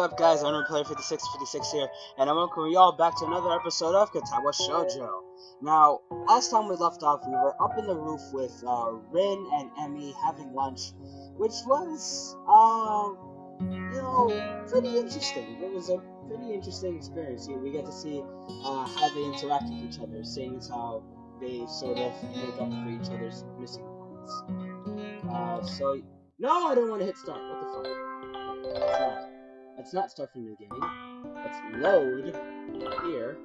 up, guys? I'm Player 5656 here, and I'm welcoming y'all back to another episode of Katawa Shoujo. Now, last time we left off, we were up in the roof with Rin and Emi having lunch, which was, pretty interesting. It was a pretty interesting experience. We get to see how they interact with each other, seeing as how they sort of make up for each other's missing points. No, I don't want to hit start. What the fuck? Let's not start from the beginning. Let's load here.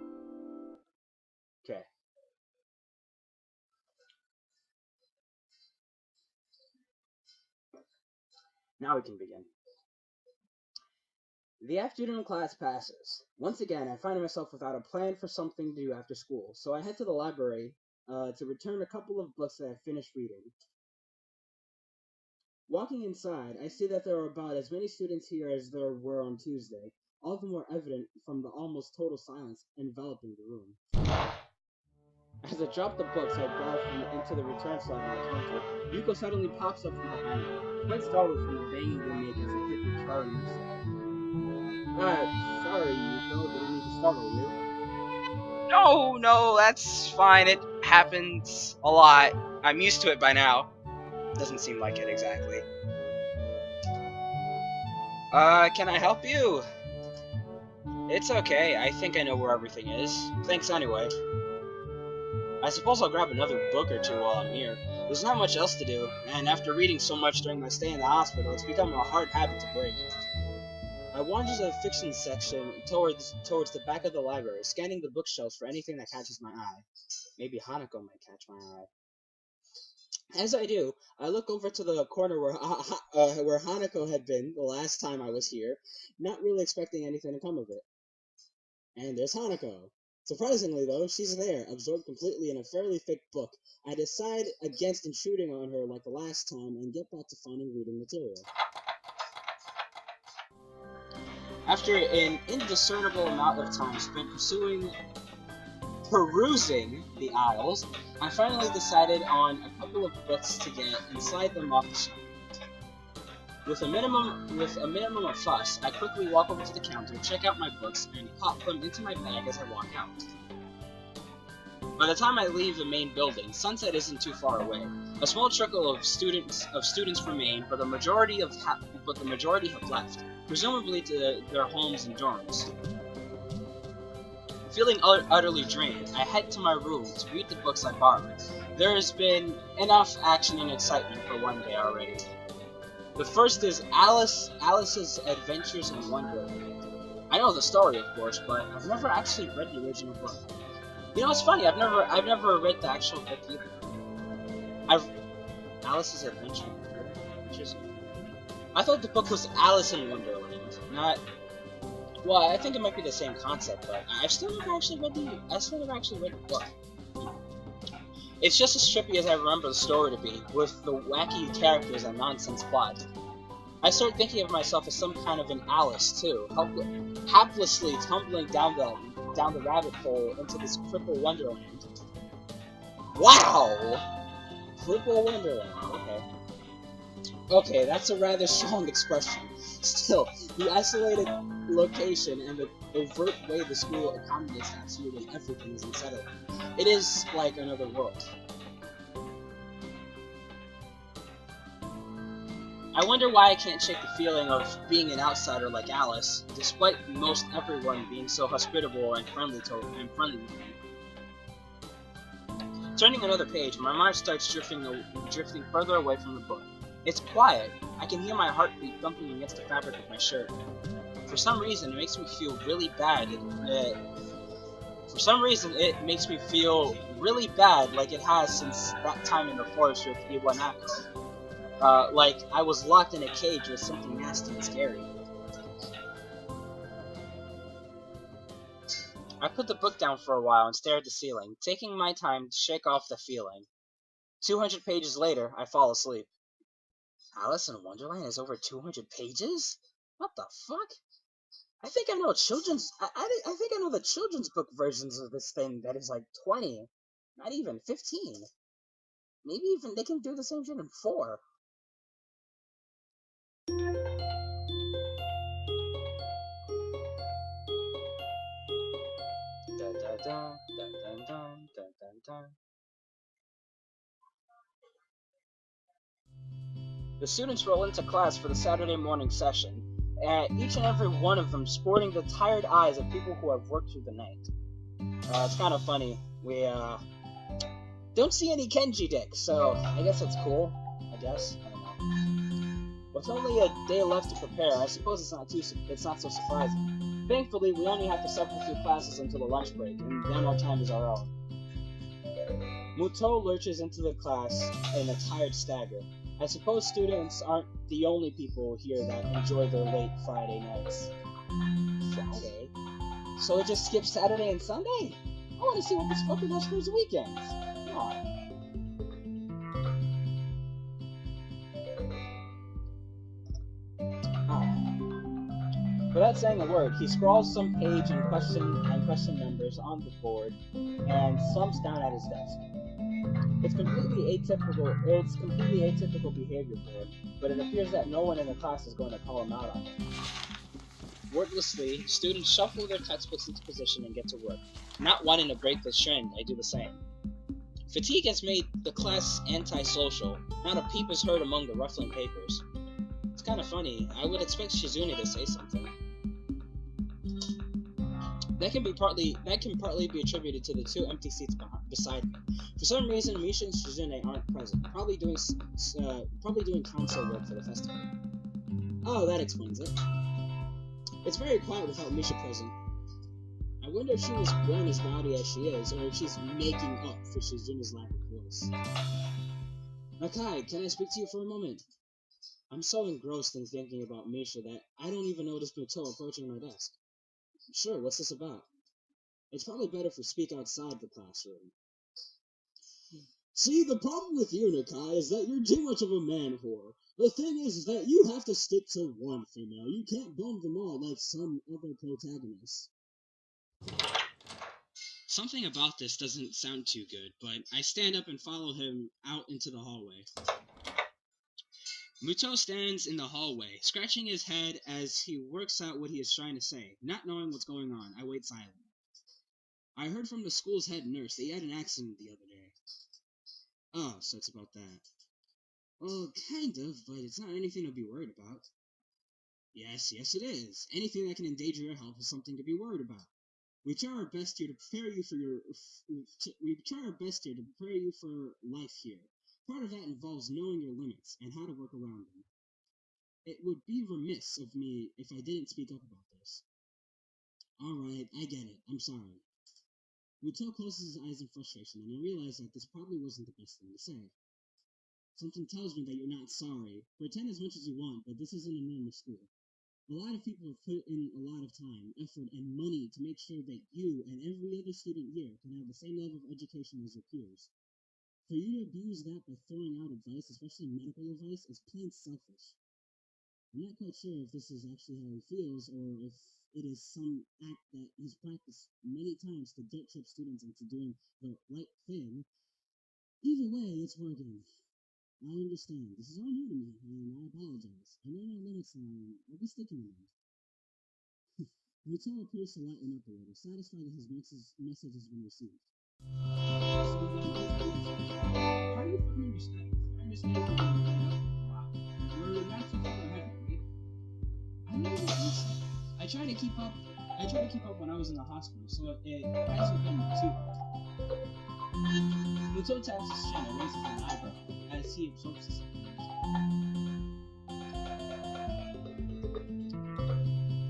Okay. Now we can begin. The afternoon class passes. Once again, I find myself without a plan for something to do after school, so I head to the library to return a couple of books that I finished reading. Walking inside, I see that there are about as many students here as there were on Tuesday, all the more evident from the almost total silence enveloping the room. As I drop the books I brought into the return slot on the counter, Yuko suddenly pops up from behind me, quite startled from the banging they make as I hit the charting slot. Sorry, Yuko, didn't mean to startle you. No, that's fine. It happens a lot. I'm used to it by now. Doesn't seem like it exactly. Can I help you? It's okay. I think I know where everything is. Thanks anyway. I suppose I'll grab another book or two while I'm here. There's not much else to do, and after reading so much during my stay in the hospital, it's become a hard habit to break. I wander to the fiction section towards the back of the library, scanning the bookshelves for anything that catches my eye. Maybe Hanako might catch my eye. As I do, I look over to the corner where Hanako had been the last time I was here, not really expecting anything to come of it. And there's Hanako. Surprisingly, though, she's there, absorbed completely in a fairly thick book. I decide against intruding on her like the last time and get back to finding reading material. After an indiscernible amount of time spent perusing the aisles, I finally decided on a couple of books to get and slide them off the shelf. With a minimum of fuss, I quickly walk over to the counter, check out my books, and pop them into my bag as I walk out. By the time I leave the main building, sunset isn't too far away. A small trickle of students remain, but the majority have left, presumably to their homes and dorms. Feeling utterly drained, I head to my room to read the books I borrowed. There has been enough action and excitement for one day already. The first is Alice's Adventures in Wonderland. I know the story, of course, but I've never actually read the original book. You know, it's funny. I've never read the actual book either. Alice's Adventures. I thought the book was Alice in Wonderland, not. Well, I think it might be the same concept, but I've still never actually read the book. It's just as trippy as I remember the story to be, with the wacky characters and nonsense plot. I start thinking of myself as some kind of an Alice, too, haplessly tumbling down the rabbit hole into this cripple wonderland. Wow! Cripple wonderland, okay. Okay, that's a rather strong expression. Still, the isolated location and the overt way the school accommodates absolutely everything is unsettling. It is like another world. I wonder why I can't shake the feeling of being an outsider like Alice, despite most everyone being so hospitable and friendly with me. Turning another page, my mind starts drifting further away from the book. It's quiet. I can hear my heartbeat thumping against the fabric of my shirt. For some reason, it makes me feel really bad. Like it has since that time in the forest with Hanako. Like I was locked in a cage with something nasty and scary. I put the book down for a while and stare at the ceiling, taking my time to shake off the feeling. 200 pages later, I fall asleep. Alice in Wonderland is over 200 pages? What the fuck? I think I know I think I know the children's book versions of this thing that is like 20, not even 15. Maybe even they can do the same shit in 4. The students roll into class for the Saturday morning session, each and every one of them sporting the tired eyes of people who have worked through the night. It's kind of funny. We don't see any Kenji dicks, so I guess it's cool. I guess. I don't know. With only a day left to prepare, I suppose it's not so surprising. Thankfully, we only have to suffer through classes until the lunch break, and then our time is our own. Muto lurches into the class in a tired stagger. I suppose students aren't the only people here that enjoy their late Friday nights. Friday? So it just skips Saturday and Sunday? I want to see what this fucker does for his weekends. Come on. Without saying a word, he scrawls some page and question numbers on the board and slumps down at his desk. It's completely atypical behavior for him, but it appears that no one in the class is going to call him out on it. Wordlessly, students shuffle their textbooks into position and get to work. Not wanting to break this trend, I do the same. Fatigue has made the class antisocial. Not a peep is heard among the ruffling papers. It's kind of funny. I would expect Shizune to say something. That can partly be attributed to the two empty seats beside me. For some reason, Misha and Shizune aren't present. Probably doing council work for the festival. Oh, that explains it. It's very quiet without Misha present. I wonder if she was born as rowdy as she is, or if she's making up for Shizune's lack of voice. Nakai, can I speak to you for a moment? I'm so engrossed in thinking about Misha that I don't even notice Muto approaching my desk. Sure, what's this about? It's probably better if we speak outside the classroom. See, the problem with you, Nakai, is that you're too much of a man whore. The thing is that you have to stick to one female. You can't bum them all like some other protagonists. Something about this doesn't sound too good, but I stand up and follow him out into the hallway. Muto stands in the hallway, scratching his head as he works out what he is trying to say. Not knowing what's going on, I wait silently. I heard from the school's head nurse that he had an accident the other day. Oh, so it's about that. Well, kind of, but it's not anything to be worried about. Yes, it is. Anything that can endanger your health is something to be worried about. We try our best here to prepare you for life here. Part of that involves knowing your limits and how to work around them. It would be remiss of me if I didn't speak up about this. Alright, I get it. I'm sorry. Muto closes his eyes in frustration, and I realize that this probably wasn't the best thing to say. Something tells me that you're not sorry. Pretend as much as you want, but this isn't a normal school. A lot of people have put in a lot of time, effort, and money to make sure that you and every other student here can have the same level of education as your peers. For you to abuse that by throwing out advice, especially medical advice, is plain selfish. I'm not quite sure if this is actually how he feels, or if it is some act that he's practiced many times to guilt trip students into doing the right thing. Either way, it's working. I understand. This is all new to me, and I apologize. I know my limits now, I'll be sticking to them. Muto appears to lighten up a little, satisfied that his message has been received. How do you finally understand? I understand you. Wow. You're not too far ahead of me. I don't know what you said. I try to keep up when I was in the hospital, so it hasn't been too hard. Muto taps his chin and raises an eyebrow as he absorbs this information.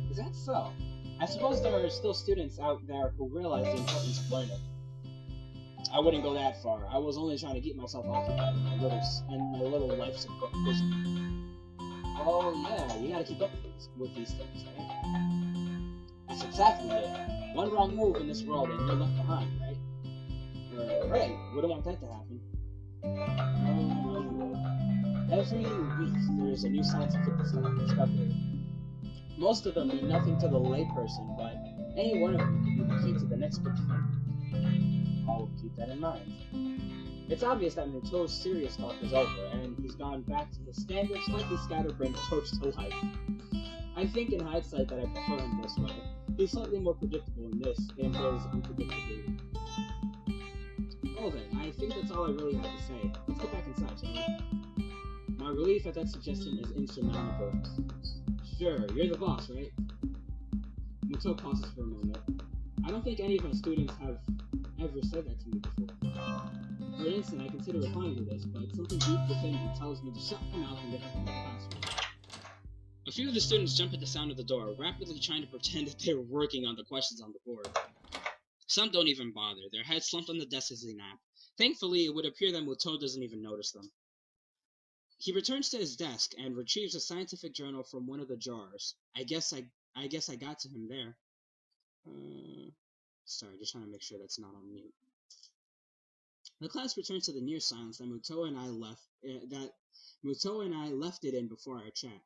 Is that so? I suppose there are still students out there who realize the importance of learning. I wouldn't go that far. I was only trying to keep myself occupied in my little life support prison. Oh yeah, you gotta keep up with these things, right? That's exactly it. One wrong move in this world and you're left behind, right? Right, wouldn't want that to happen. No, you would. Every week there is a new scientific discovery. Most of them mean nothing to the layperson, but any one of them could be the key to the next big thing. I'll keep that in mind. It's obvious that Muto's serious talk is over, and he's gone back to the standard, slightly scatterbrained approach to life. I think in hindsight that I prefer him this way. He's slightly more predictable in his unpredictability. Well then, I think that's all I really have to say. Let's get back inside, shall we? My relief at that suggestion is insurmountable. Sure, you're the boss, right? Muto pauses for a moment. I don't think any of my students have ever said that to me before. For an instant, I consider replying to this, but something deep within me tells me to shut my mouth and get back into the classroom. A few of the students jump at the sound of the door, rapidly trying to pretend that they're working on the questions on the board. Some don't even bother, their heads slumped on the desk as they nap. Thankfully, it would appear that Muto doesn't even notice them. He returns to his desk and retrieves a scientific journal from one of the jars. I guess I got to him there. Sorry, just trying to make sure that's not on mute. The class returns to the near silence that Muto and I left it in before our chat.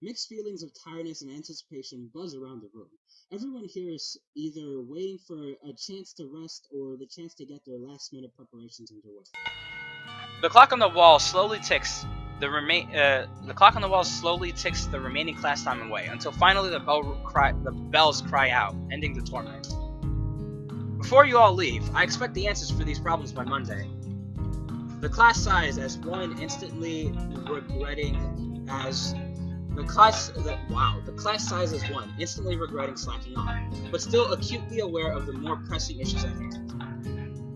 Mixed feelings of tiredness and anticipation buzz around the room. Everyone here is either waiting for a chance to rest or the chance to get their last-minute preparations underway. The clock on the wall slowly ticks the remaining class time away until finally the bells cry out, ending the torment. Before you all leave, I expect the answers for these problems by Monday. The class sighs as one instantly regretting the class size is one, instantly regretting slacking off, but still acutely aware of the more pressing issues at hand.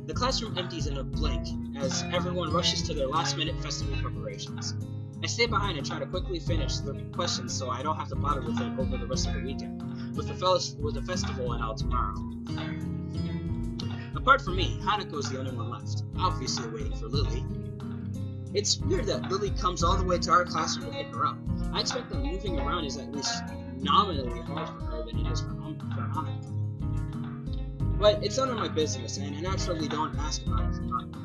The classroom empties in a blink as everyone rushes to their last-minute festival preparations. I stay behind and try to quickly finish the questions so I don't have to bother with it over the rest of the weekend, with the festival and out tomorrow. Apart from me, Hanako is the only one left, obviously waiting for Lily. It's weird that Lily comes all the way to our classroom to pick her up. I expect that moving around is at least nominally harder for her than it is for Hanako. But it's none of my business, and I naturally don't ask about it from Hanako.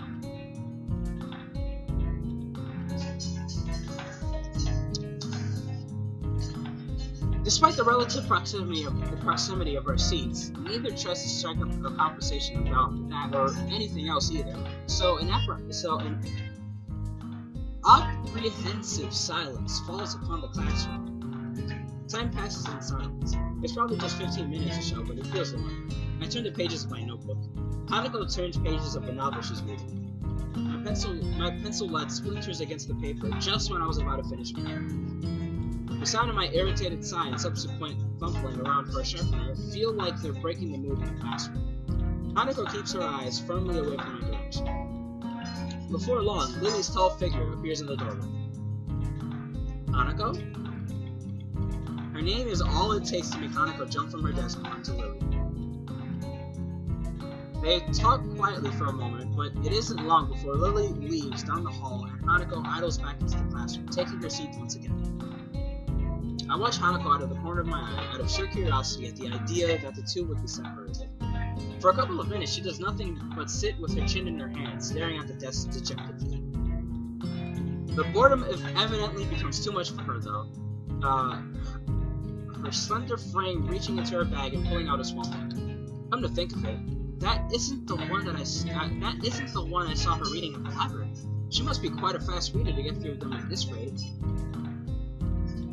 Despite the relative proximity of our seats, neither tries to strike up a conversation about that or anything else either. So an apprehensive silence falls upon the classroom. Time passes in silence. It's probably just 15 minutes or so, but it feels long. I turn the pages of my notebook. Hanako turns pages of the novel she's reading. My pencil lead splinters against the paper just when I was about to finish mine. The sound of my irritated sigh and subsequent fumbling around for a sharpener feel like they're breaking the mood in the classroom. Hanako keeps her eyes firmly away from my direction. Before long, Lily's tall figure appears in the doorway. Hanako? Her name is all it takes to make Hanako jump from her desk onto Lily. They talk quietly for a moment, but it isn't long before Lily leaves down the hall and Hanako idles back into the classroom, taking her seat once again. I watch Hanako out of the corner of my eye, out of sheer curiosity at the idea that the two would be separated. For a couple of minutes, she does nothing but sit with her chin in her hand, staring at the desk dejectedly. The boredom evidently becomes too much for her, though. Her slender frame reaching into her bag and pulling out a small book. Come to think of it, that isn't the one I saw her reading in the library. She must be quite a fast reader to get through them at this rate.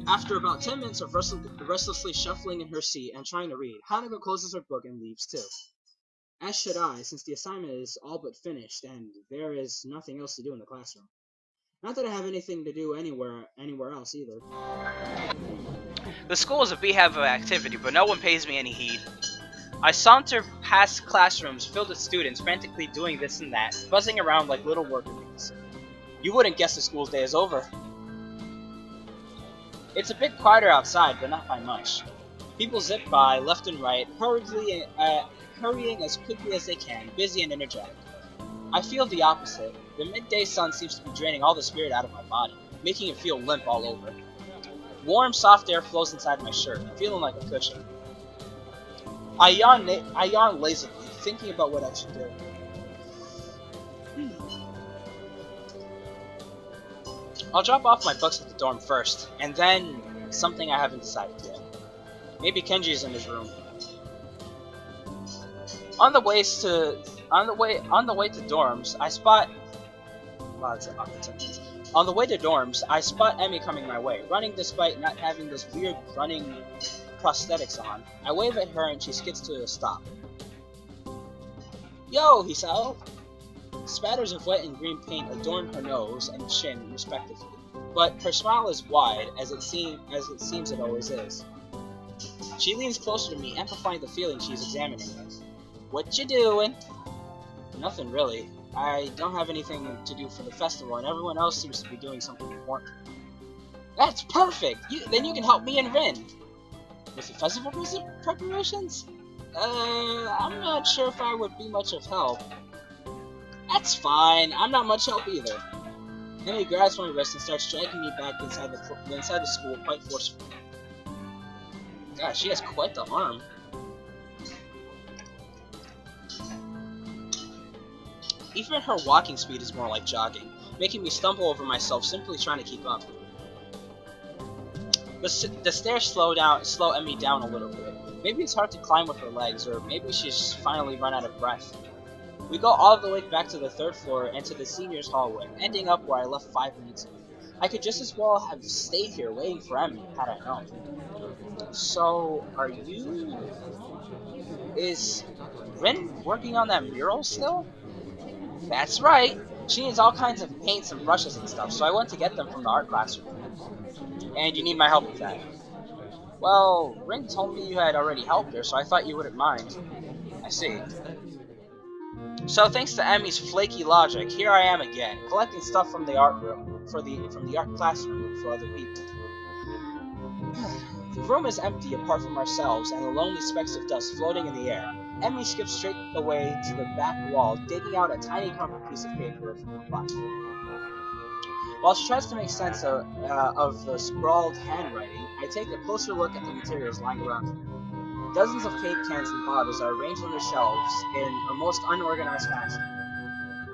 After about 10 minutes of restlessly shuffling in her seat and trying to read, Hanako closes her book and leaves too. As should I, since the assignment is all but finished and there is nothing else to do in the classroom. Not that I have anything to do anywhere else either. The school is a beehive of activity, but no one pays me any heed. I saunter past classrooms filled with students frantically doing this and that, buzzing around like little worker bees. You wouldn't guess the school's day is over. It's a bit quieter outside, but not by much. People zip by, left and right, hurrying as quickly as they can, busy and energetic. I feel the opposite. The midday sun seems to be draining all the spirit out of my body, making it feel limp all over. Warm, soft air flows inside my shirt, feeling like a cushion. I yawn lazily, thinking about what I should do. I'll drop off my books at the dorm first, and then something I haven't decided yet. Maybe Kenji's in his room. On the way to dorms, I spot. Wow, it's an awkward sentence. On the way to dorms, I spot Emi coming my way, running despite not having this weird running prosthetics on. I wave at her and she skids to a stop. Yo, he yelled. Spatters of wet and green paint adorn her nose and chin, respectively, but her smile is wide, as it seems it always is. She leans closer to me, amplifying the feeling she's examining me. What you doing? Nothing really. I don't have anything to do for the festival, and everyone else seems to be doing something important. That's perfect! Then you can help me and Rin. With the festival preparations? I'm not sure if I would be much of help. That's fine. I'm not much help either. Then he grabs my wrist and starts dragging me back inside the school quite forcefully. God, she has quite the arm. Even her walking speed is more like jogging, making me stumble over myself simply trying to keep up. The stairs slow Emi down a little bit. Maybe it's hard to climb with her legs, or maybe she's finally run out of breath. We go all the way back to the 3rd floor and to the seniors' hallway, ending up where I left 5 minutes ago. I could just as well have stayed here waiting for Emi, had I known. So, are you... Is Rin working on that mural still? That's right! She needs all kinds of paints and brushes and stuff, so I went to get them from the art classroom. And you need my help with that. Well, Rin told me you had already helped her, so I thought you wouldn't mind. I see. So thanks to Emi's flaky logic, here I am again, collecting stuff from the art room, from the art classroom for other people. The room is empty apart from ourselves and the lonely specks of dust floating in the air. Emi skips straight away to the back wall, digging out a tiny crumpled piece of paper from her pocket. While she tries to make sense of the scrawled handwriting, I take a closer look at the materials lying around her. Dozens of paint cans and bottles are arranged on the shelves in a most unorganized fashion.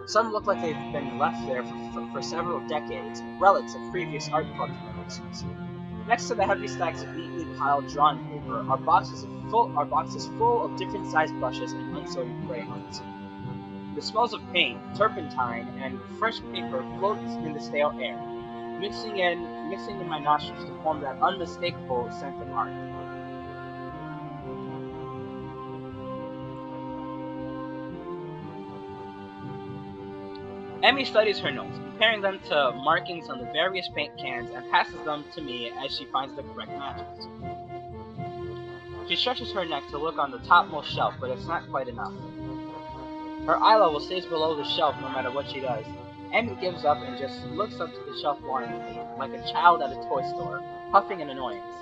Some look like they've been left there for several decades, relics of previous art club generations. Next to the heavy stacks of neatly piled drawing paper are boxes full of different sized brushes and unsorted crayons. The smells of paint, turpentine, and fresh paper float in the stale air, mixing in my nostrils to form that unmistakable scent of art. Emi studies her notes, comparing them to markings on the various paint cans, and passes them to me as she finds the correct matches. She stretches her neck to look on the topmost shelf, but it's not quite enough. Her eye level stays below the shelf no matter what she does. Emi gives up and just looks up to the shelf longingly, like a child at a toy store, puffing in annoyance.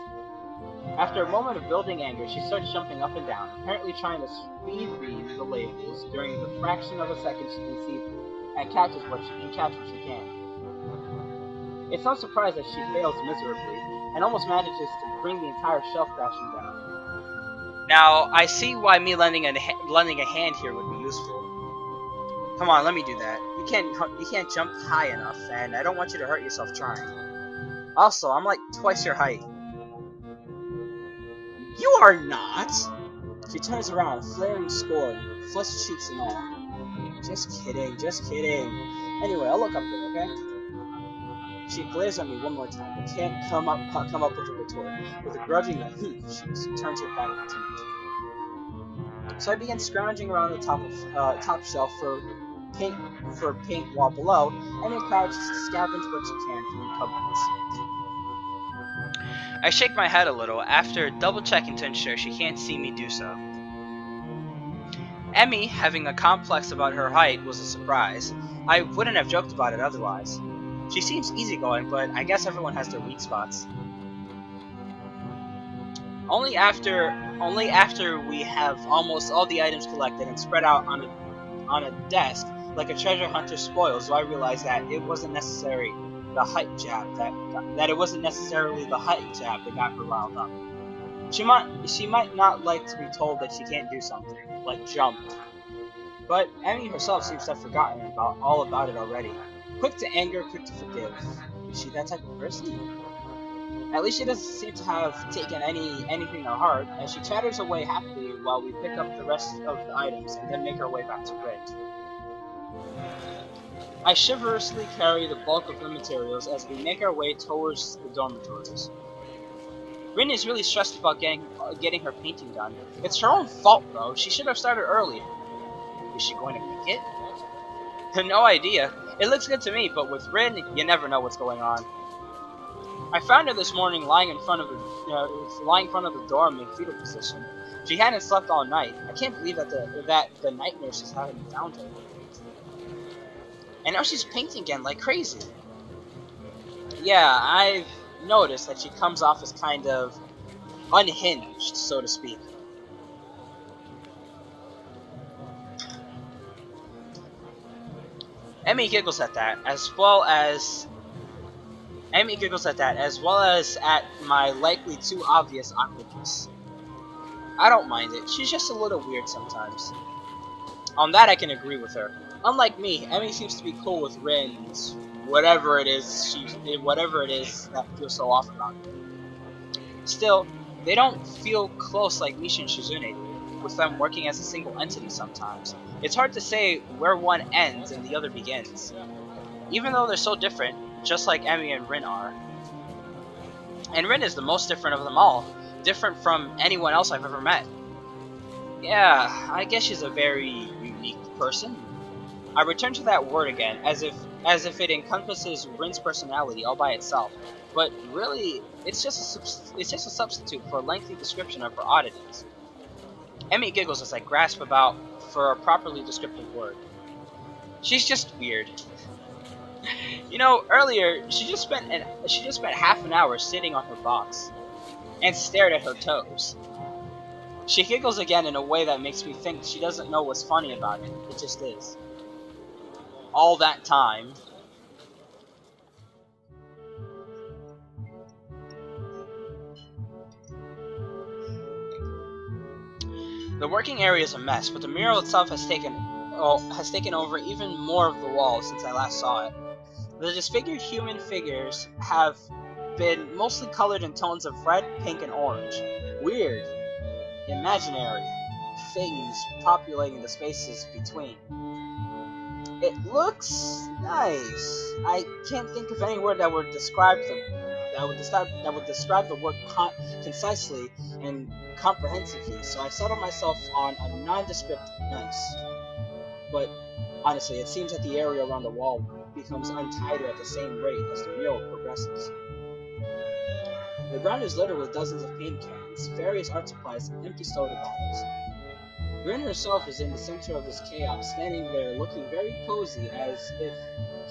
After a moment of building anger, she starts jumping up and down, apparently trying to speed read the labels during the fraction of a second she can see them, and catch what she can. It's no surprise that she fails miserably, and almost manages to bring the entire shelf crashing down. Now, I see why me lending a hand here would be useful. Come on, let me do that. You can't jump high enough, and I don't want you to hurt yourself trying. Also, I'm like twice your height. You are not! She turns around, flaring scorn, flushed cheeks and all. Just kidding. Anyway, I'll look up there, okay? She glares at me one more time, but can't come up with a retort. With a grudging she turns her back to me. So I begin scrounging around the top shelf for paint while below, and encourages to scavenge what she can from the cupboards. I shake my head a little, after double-checking to ensure she can't see me do so. Emi, having a complex about her height, was a surprise. I wouldn't have joked about it otherwise. She seems easygoing, but I guess everyone has their weak spots. Only after we have almost all the items collected and spread out on a desk, like a treasure hunter's spoils, do I realize that it wasn't necessarily the height jab that got her riled up. She might not like to be told that she can't do something, like jump. But Emi herself seems to have forgotten all about it already. Quick to anger, quick to forgive. Is she that type of person? At least she doesn't seem to have taken anything to heart, as she chatters away happily while we pick up the rest of the items and then make our way back to Grit. I chivalrously carry the bulk of the materials as we make our way towards the dormitories. Rin is really stressed about getting her painting done. It's her own fault, though. She should have started earlier. Is she going to make it? No idea. It looks good to me, but with Rin, you never know what's going on. I found her this morning lying in front of the dorm in fetal position. She hadn't slept all night. I can't believe that the night nurse is having a down day. And now she's painting again like crazy. Yeah, I've noticed that she comes off as kind of unhinged, so to speak. Emi giggles at that, as well as at my likely too obvious awkwardness. I don't mind it. She's just a little weird sometimes. On that, I can agree with her. Unlike me, Emi seems to be cool with Rin's whatever it is that feels so off about it. Still, they don't feel close like Misha and Shizune do, with them working as a single entity sometimes. It's hard to say where one ends and the other begins. Even though they're so different, just like Emi and Rin are. And Rin is the most different of them all, different from anyone else I've ever met. Yeah, I guess she's a very unique person. I return to that word again, as if it encompasses Rin's personality all by itself. But really, it's just a substitute for a lengthy description of her oddities. Emi giggles as I grasp about for a properly descriptive word. She's just weird. You know, earlier she just spent half an hour sitting on her box and stared at her toes. She giggles again in a way that makes me think she doesn't know what's funny about it. It just is. All that time. The working area is a mess, but the mural itself has taken over even more of the wall since I last saw it. The disfigured human figures have been mostly colored in tones of red, pink, and orange. Weird, imaginary things populating the spaces between. It looks nice. I can't think of any word that would describe the word concisely and comprehensively, so I settled myself on a nondescript nice. But honestly, it seems that the area around the wall becomes untidier at the same rate as the mural progresses. The ground is littered with dozens of paint cans, various art supplies, and empty soda bottles. Rin herself is in the center of this chaos, standing there looking very cozy as if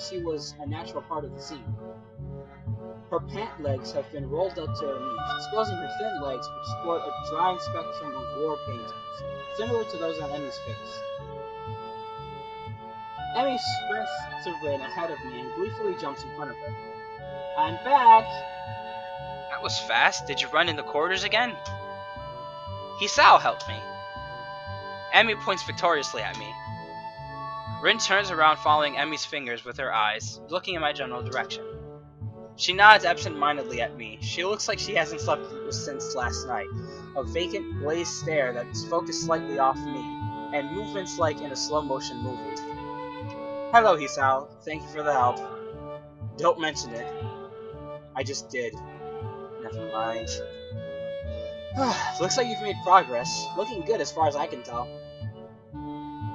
she was a natural part of the scene. Her pant legs have been rolled up to her knees, exposing her thin legs which sport a drying spectrum of war paintings, similar to those on Emi's face. Emi sprints to Rin ahead of me and gleefully jumps in front of her. I'm back! That was fast. Did you run in the corridors again? Hisao helped me. Emi points victoriously at me. Rin turns around following Emi's fingers with her eyes, looking in my general direction. She nods absent-mindedly at me. She looks like she hasn't slept since last night. A vacant, glazed stare that's focused slightly off me, and movements like in a slow-motion movie. Hello, Hisao. Thank you for the help. Don't mention it. I just did. Never mind. Looks like you've made progress. Looking good as far as I can tell.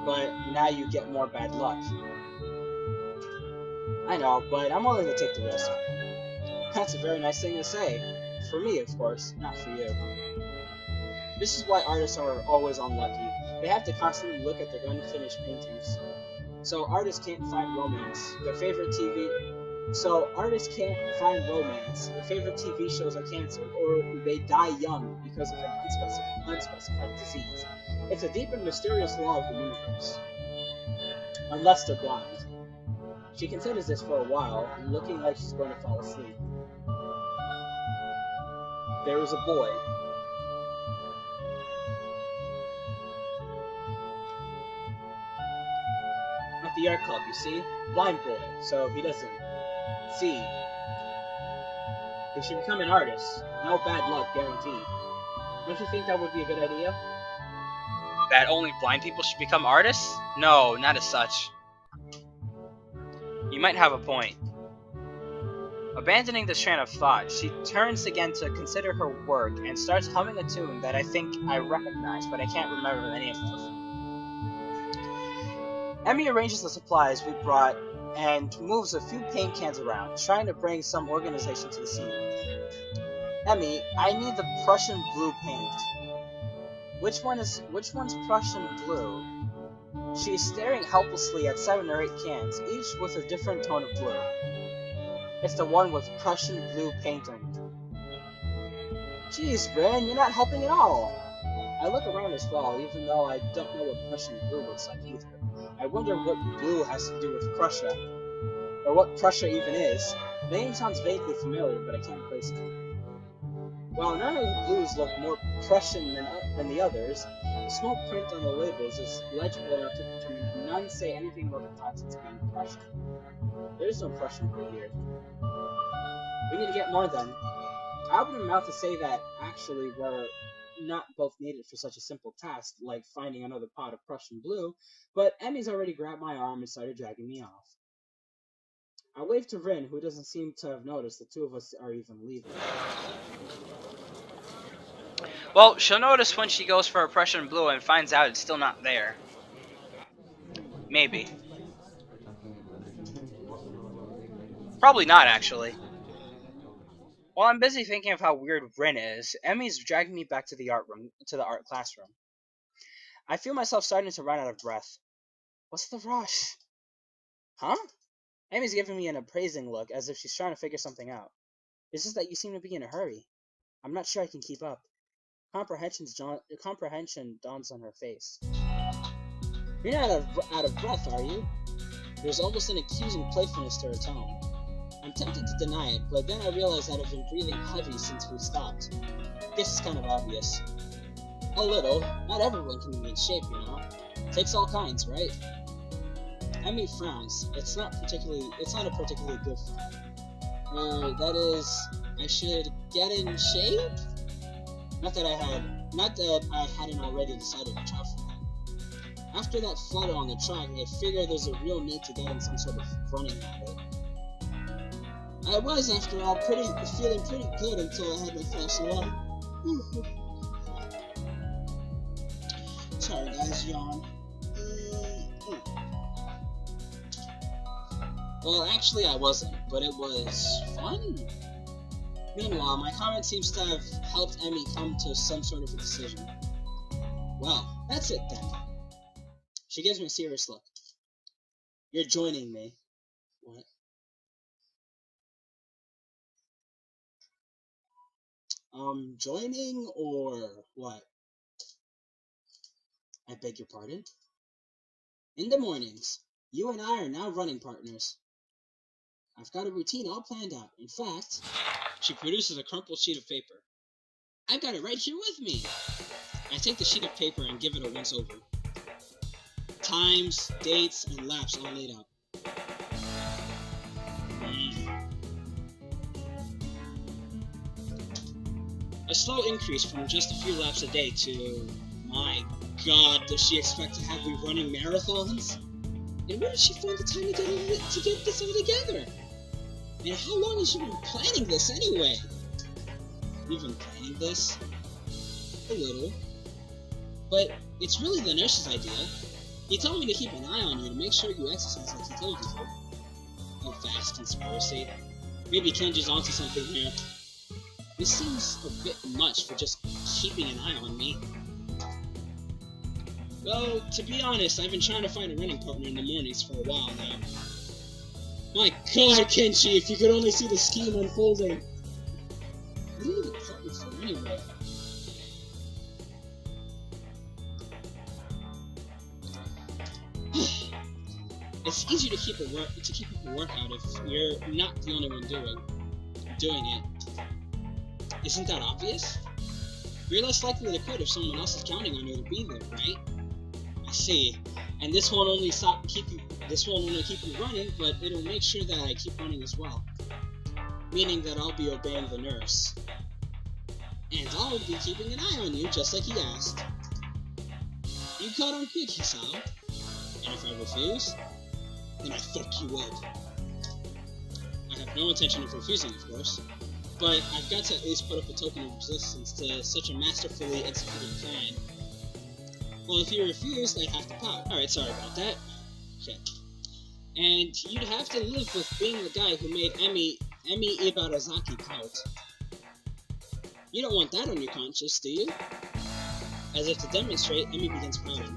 But now you get more bad luck. I know, but I'm willing to take the risk. That's a very nice thing to say. For me, of course, not for you. This is why artists are always unlucky. They have to constantly look at their unfinished paintings. So artists can't find romance. Their favorite TV shows are canceled, or they die young because of an unspecified disease. It's a deep and mysterious law of the universe. Unless they're blind. She considers this for a while, looking like she's going to fall asleep. There is a boy. At the art club, you see? Blind boy, so he doesn't see. He should become an artist. No bad luck, guaranteed. Don't you think that would be a good idea? That only blind people should become artists? No, not as such. You might have a point. Abandoning this train of thought, she turns again to consider her work and starts humming a tune that I think I recognize, but I can't remember any of them. Emi arranges the supplies we brought and moves a few paint cans around, trying to bring some organization to the scene. Emi, I need the Prussian blue paint. Which one's Prussian blue? She is staring helplessly at 7 or 8 cans, each with a different tone of blue. It's the one with Prussian blue paint on it. Jeez, Rin, you're not helping at all. I look around as well, even though I don't know what Prussian blue looks like either. I wonder what blue has to do with Prussia, or what Prussia even is. The name sounds vaguely familiar, but I can't place it. While none of the blues look more Prussian than the others, the small print on the labels is legible enough to determine none say anything about the contents being Prussian. There is no Prussian blue here. We need to get more then. I open my mouth to say that actually we're not both needed for such a simple task like finding another pot of Prussian blue, but Emi's already grabbed my arm and started dragging me off. I wave to Rin, who doesn't seem to have noticed the two of us are even leaving. Well, she'll notice when she goes for a Prussian blue and finds out it's still not there. Maybe. Probably not, actually. While I'm busy thinking of how weird Rin is, Emi's dragging me back to the art classroom. I feel myself starting to run out of breath. What's the rush? Huh? Emi's giving me an appraising look, as if she's trying to figure something out. It's just that you seem to be in a hurry. I'm not sure I can keep up. Comprehension dawns on her face. You're not out of breath, are you? There's almost an accusing playfulness to her tone. I'm tempted to deny it, but then I realize that I've been breathing heavy since we stopped. Guess it's kind of obvious. A little. Not everyone can be in shape, you know. Takes all kinds, right? Emi frowns. It's not a particularly good frown. That is, I should get in shape? Not that I hadn't already decided to try for that. After that flutter on the track, I figure there's a real need to get in some sort of running habit. I was, after all, feeling pretty good until I had my flash of water. Sorry guys, yawn. Well, actually I wasn't, but it was fun. Meanwhile, my comment seems to have helped Emi come to some sort of a decision. Well, that's it then. She gives me a serious look. You're joining me. What? Joining or what? I beg your pardon? In the mornings, you and I are now running partners. I've got a routine all planned out. In fact, she produces a crumpled sheet of paper. I've got it right here with me. I take the sheet of paper and give it a once over. Times, dates, and laps all laid out. A slow increase from just a few laps a day to, my God, does she expect to have me running marathons? And where did she find the time to get this all together? And how long has she been planning this anyway? You've been planning this? A little. But it's really the nurse's idea. He told me to keep an eye on you to make sure you exercise like he told you to. A vast conspiracy. Maybe Kenji's onto something here. This seems a bit much for just keeping an eye on me. Well, to be honest, I've been trying to find a running partner in the mornings for a while now. My God, Kenji, if you could only see the scheme unfolding. What do you need a partner for anyway? It's easier to keep up a workout if you're not the only one doing it. Isn't that obvious? You're less likely to quit if someone else is counting on you to be there, right? I see. And this won't only keep you running, but it'll make sure that I keep running as well. Meaning that I'll be obeying the nurse. And I'll be keeping an eye on you, just like he asked. You caught on quick, Hisao. And if I refuse, then I fuck you up. I have no intention of refusing, of course, but I've got to at least put up a token of resistance to such a masterfully executed plan. Well, if you refused, I'd have to pout. Alright, sorry about that. Okay. And you'd have to live with being the guy who made Emi Ibarazaki pout. You don't want that on your conscience, do you? As if to demonstrate, Emi begins pouting.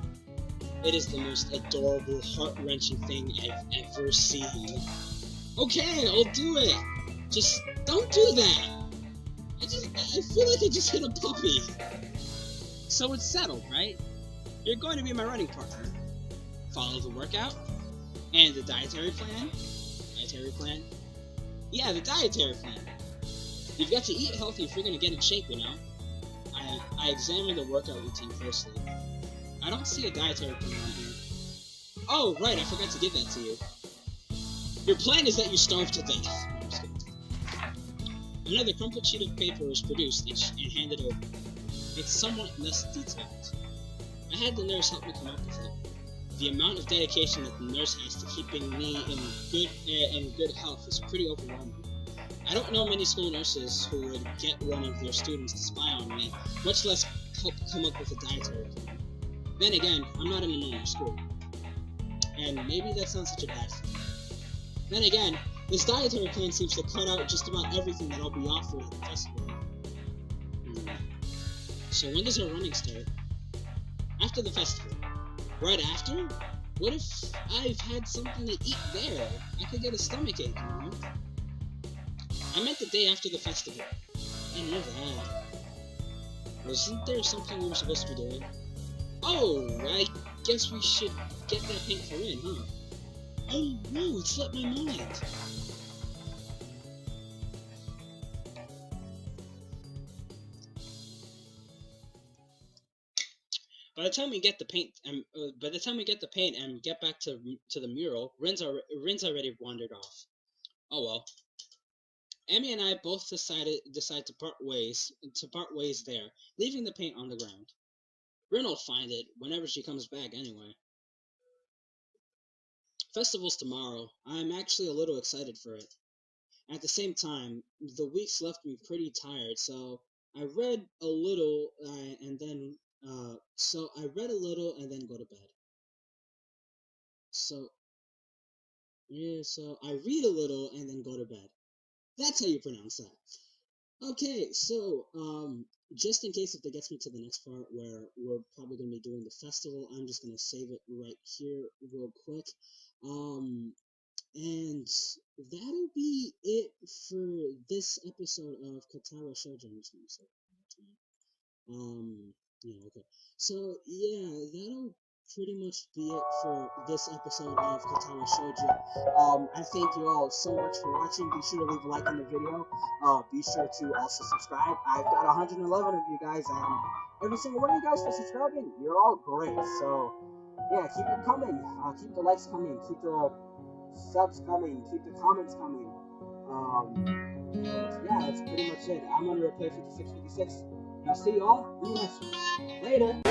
It is the most adorable, heart-wrenching thing I've ever seen. Okay, I'll do it! Just don't do that! I feel like I just hit a puppy. So it's settled, right? You're going to be my running partner. Follow the workout? And the dietary plan? Dietary plan? Yeah, the dietary plan. You've got to eat healthy if you're going to get in shape, you know? I examined the workout routine closely. I don't see a dietary plan on here. Oh, right, I forgot to give that to you. Your plan is that you starve to death. I'm just kidding. Another crumpled sheet of paper was produced and handed over. It's somewhat less detailed. I had the nurse help me come up with it. The amount of dedication that the nurse has to keeping me in good health is pretty overwhelming. I don't know many school nurses who would get one of their students to spy on me, much less help come up with a dietary plan. Then again, I'm not in a normal school. And maybe that's not such a bad thing. Then again, this dietary plan seems to cut out just about everything that I'll be offered at the festival. So when does our running start? After the festival. Right after? What if I've had something to eat there? I could get a stomachache, you know? I meant the day after the festival. I know that. Wasn't there something we were supposed to be doing? Oh, I guess we should get that paint for Rin, huh? Oh no, it slipped my mind. By the time we get the paint and get back to the mural, Rin's already wandered off. Oh well. Emi and I both decide to part ways there, leaving the paint on the ground. Rin will find it whenever she comes back anyway. Festival's tomorrow. I'm actually a little excited for it. At the same time, the weeks left me pretty tired, so I read a little and then go to bed. So I read a little and then go to bed. That's how you pronounce that. Okay, so just in case if that gets me to the next part where we're probably going to be doing the festival, I'm just going to save it right here real quick. And that'll be it for this episode of Katawa Shoujo. Yeah, okay. So, yeah, that'll pretty much be it for this episode of Katawa Shoujo. I thank you all so much for watching. Be sure to leave a like on the video. Be sure to also subscribe. I've got 111 of you guys, and every single one of you guys for subscribing. You're all great. So, yeah, keep it coming. Keep the likes coming. Keep the subs coming. Keep the comments coming. Yeah, that's pretty much it. I'm going to replay 5656. And I'll see you all in the next one. Later.